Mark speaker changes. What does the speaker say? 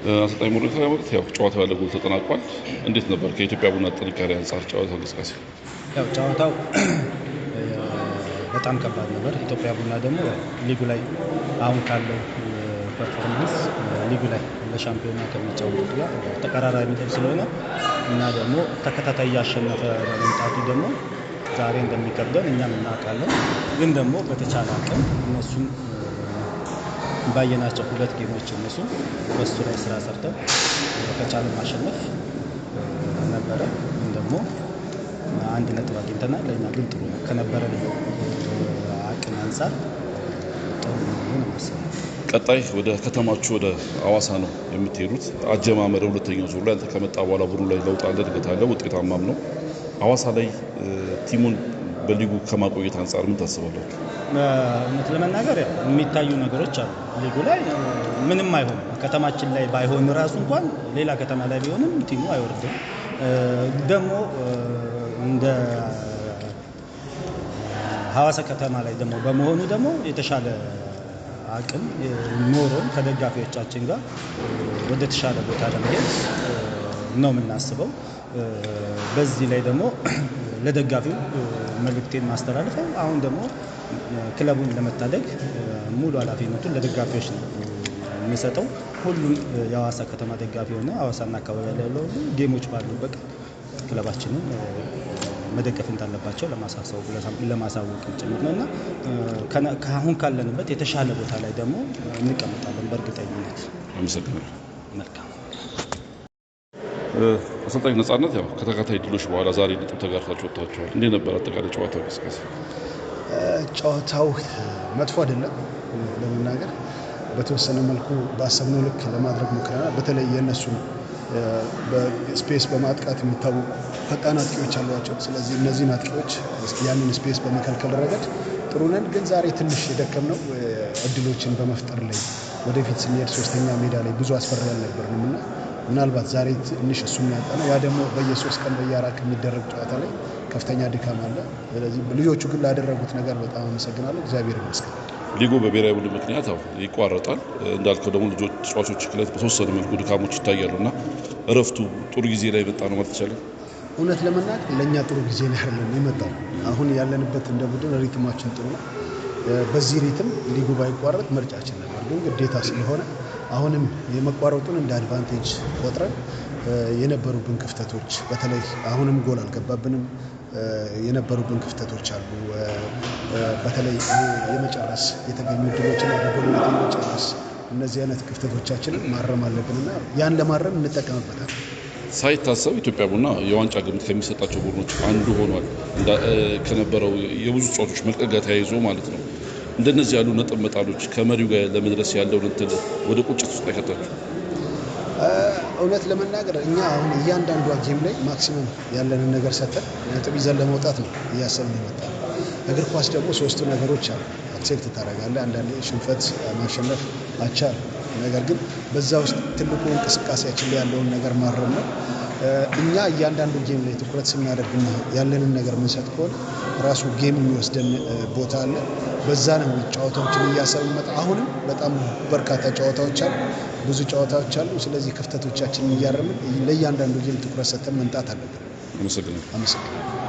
Speaker 1: አሰልጣኝ ሙሉጌታ ማለት ያው ጨዋታው ያለ ጎል ተጠናቋል። እንዴት ነበር ከኢትዮጵያ ቡና ጥንካሬ አንጻር ጨዋታው እንቅስቃሴ?
Speaker 2: ያው ጨዋታው በጣም ከባድ ነበር። ኢትዮጵያ ቡና ደግሞ ሊጉ ላይ አሁን ካለው ፐርፎርማንስ ሊጉ ላይ ለሻምፒዮና ከሚጫወቱት ጋር ተቀራራቢ ነጥብ ስለሆነ እና ደግሞ ተከታታይ እያሸነፈ በመምጣቱ ደግሞ ዛሬ እንደሚከብደን እኛም እናውቃለን። ግን ደግሞ በተቻለ አቅም እነሱን ባየናቸው ሁለት ጌሞች እነሱ በሱ ላይ ስራ ሰርተን ከቻለ ማሸነፍ ነበረ። ግን ደግሞ አንድ ነጥብ አግኝተናል። ለኛ ግን ጥሩ ነው ከነበረ አቅም አንፃር ጥሩ ነው መሰለኝ።
Speaker 1: ቀጣይ ወደ ከተማችሁ ወደ ሐዋሳ ነው የምትሄዱት። አጀማመር ሁለተኛው ዙር ላይ አንተ ከመጣ በኋላ ቡድኑ ላይ ለውጥ አለ፣ እድገት አለ፣ ውጤታማም ነው። ሐዋሳ ላይ ቲሙን በሊጉ ከማቆየት አንጻር ምን ታስባለህ?
Speaker 2: እውነት ለመናገር የሚታዩ ነገሮች አሉ። ሊጉ ላይ ምንም አይሆንም። ከተማችን ላይ ባይሆን ራሱ እንኳን ሌላ ከተማ ላይ ቢሆንም ቲሙ አይወርድም። ደግሞ እንደ ሐዋሳ ከተማ ላይ ደግሞ በመሆኑ ደግሞ የተሻለ አቅም ኖሮን ከደጋፊዎቻችን ጋር ወደ ተሻለ ቦታ ለመሄድ ነው የምናስበው። በዚህ ላይ ደግሞ ለደጋፊው መልእክቴን ማስተላለፈው አሁን ደግሞ ክለቡን ለመታደግ ሙሉ ኃላፊነቱን ለደጋፊዎች ነው የሚሰጠው። ሁሉም የሐዋሳ ከተማ ደጋፊ ሆነ ሐዋሳና አካባቢ ያለው ጌሞች ባሉበት ክለባችንን መደገፍ እንዳለባቸው ለማሳወቅ ጭምር ነውና ከአሁን ካለንበት የተሻለ ቦታ ላይ ደግሞ እንቀመጣለን በእርግጠኝነት።
Speaker 1: አመሰግናለሁ።
Speaker 2: መልካም
Speaker 1: አሰልጣኝ ነጻነት ያው ከተከታታይ ድሎች በኋላ ዛሬ ነጥብ ተጋርታችሁ ወጥታችኋል። እንዴት ነበር አጠቃላይ ጨዋታው እንቅስቃሴ?
Speaker 3: ጨዋታው መጥፎ አይደለም ለመናገር በተወሰነ መልኩ ባሰብነው ልክ ለማድረግ ሞክረናል። በተለይ የነሱ በስፔስ በማጥቃት የሚታወቁ ፈጣን አጥቂዎች አሏቸው። ስለዚህ እነዚህን አጥቂዎች ያንን ስፔስ በመከልከል ረገድ ጥሩ ነን። ግን ዛሬ ትንሽ የደከምነው እድሎችን በመፍጠር ላይ ወደፊት ስንሄድ ሶስተኛ ሜዳ ላይ ብዙ አስፈሪ አልነበርንም እና ምናልባት ዛሬ ትንሽ እሱን ያጣነው ያ ደግሞ በየ3 ቀን በየ4 ቀን የሚደረግ ጨዋታ ላይ ከፍተኛ ድካም አለ። ስለዚህ ልጆቹ ግን ላደረጉት ነገር በጣም አመሰግናለሁ። እግዚአብሔር ይመስገን።
Speaker 1: ሊጉ በብሔራዊ ቡድን ምክንያት ይቋረጣል። እንዳልከው ደግሞ ልጆች ተጫዋቾች ክለት በተወሰነ መልኩ ድካሞች ይታያሉና እረፍቱ ጥሩ ጊዜ ላይ መጣ ነው ማለት ይቻላል።
Speaker 3: እውነት ለመናገር ለእኛ ጥሩ ጊዜ ላይ አይደለም የመጣው። አሁን ያለንበት እንደ ቡድን ሪትማችን ጥሩ ነው። በዚህ ሪትም ሊጉ ባይቋረጥ ምርጫችን ነበር፣ ግን ግዴታ ስለሆነ አሁንም የመቋረጡን እንደ አድቫንቴጅ ቆጥረን የነበሩብን ክፍተቶች በተለይ አሁንም ጎል አልገባብንም። የነበሩብን ክፍተቶች አሉ። በተለይ የመጨረስ የተገኙ ድሎችን በጎልነት የመጨረስ እነዚህ አይነት ክፍተቶቻችንን ማረም አለብንና ያን ለማረም እንጠቀምበታል።
Speaker 1: ሳይታሰብ ኢትዮጵያ ቡና የዋንጫ ግምት ከሚሰጣቸው ቡድኖች አንዱ ሆኗል። ከነበረው የብዙ ተጫዋቾች መልቀቅ ጋር ተያይዞ ማለት ነው። እንደነዚህ ያሉ ነጥብ መጣሎች ከመሪው ጋር ለመድረስ ያለውን እንትን ወደ ቁጭት ውስጥ አይከታችሁ?
Speaker 3: እውነት ለመናገር እኛ አሁን እያንዳንዷ ጌም ላይ ማክሲመም ያለንን ነገር ሰጥተን ነጥብ ይዘን ለመውጣት ነው እያሰብን የመጣው። እግር ኳስ ደግሞ 3 ነገሮች አሉ። አክሴፕት ታደርጋለህ። አንዳንዴ ሽንፈት፣ ማሸነፍ፣ አቻ። ነገር ግን በዛ ውስጥ ትልቁ እንቅስቃሴያችን ላይ ያለውን ነገር ማረም ነው። እኛ እያንዳንዱ ጌም ላይ ትኩረት ስናደርግና ያለንን ነገር ምንሰጥ ከሆነ ራሱ ጌም የሚወስደን ቦታ አለ። በዛ ነው ጨዋታዎችን እያሰብን መጣ። አሁንም በጣም በርካታ ጨዋታዎች አሉ፣ ብዙ ጨዋታዎች አሉ። ስለዚህ ክፍተቶቻችንን እያረምን ለእያንዳንዱ ጌም ትኩረት ሰጥተን መምጣት አለብን።
Speaker 1: አመሰግናለሁ።